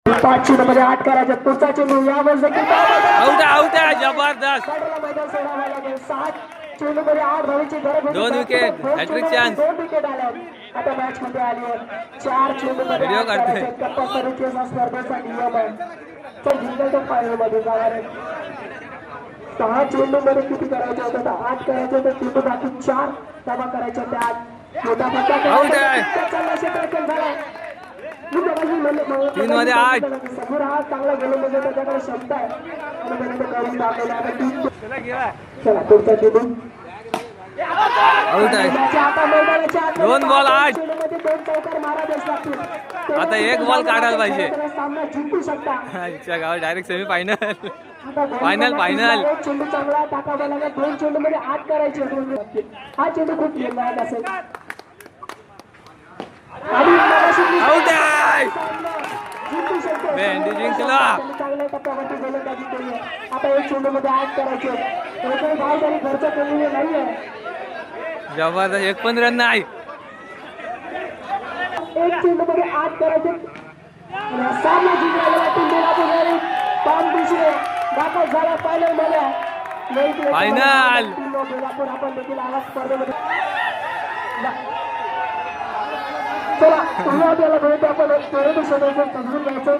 5 चेंडूमध्ये 8 करायचे. पुढचा चेंडू यावर देखील आउट आहे जबरदस्त. मैदान सोडावं लागेल. 7 चेंडूमध्ये 8 धावांची गरज होती. 2 विकेट, हॅट्रिक चान्स. 2 विकेट आल्या आता मॅच मध्ये आली आहे. 4 चेंडूमध्ये 8 करायचे. कंपल्सरी स्पर्धेचा नियम आहे. तर जिंकायचं फायनल मध्ये जाणार आहे. 6 चेंडूमध्ये किती करायचे होते तर 8 करायचे होते. चेंडू बाकी 4 धावा करायच्या होत्या. मोठा आउट आहे. 3 मध्ये 8. समोर हा चांगला गोलंदाज त्याच्याकडे क्षमता आहे आणि त्याने ते करून दाखवलं. आता 3 चला पुढचा चेंडू आउट आहे. आता मैदानाच्या आतमध्ये 2 बॉल 8. चेंडूमध्ये 2 चौकार मारावेच लागतील. आता 1 बॉल काढायला पाहिजे. सामना जिंकू शकता. आजच्या गावात डायरेक्ट सेमी फायनल. आता फायनल. एक चेंडू चांगला टाकावा लागेल. 2 चेंडूमध्ये 8 करायचे. हा चेंडू खूप निर्णायक असेल. आउट आहे. जिंकू शकतो. बेंडी जिंकला. चांगल्या टप्प्यावरती गोलंदाजी केली आहे. आता 1 चेंडूमध्ये 8 करायचे. एकही धाव तरी खर्च केलेली नाही आहे. जबरदस्त. 1 पण रन नाही. 1 चेंडूमध्ये 8 करायचे. सामना जिंकला. टीम दुसरे दाखल झाला फायनल मध्ये. फायनल. बेलापूर आपण देखील आला स्पर्धेमध्ये. चला पुन्हा त्याला भेटू. आपण एक समजून घ्यायचं.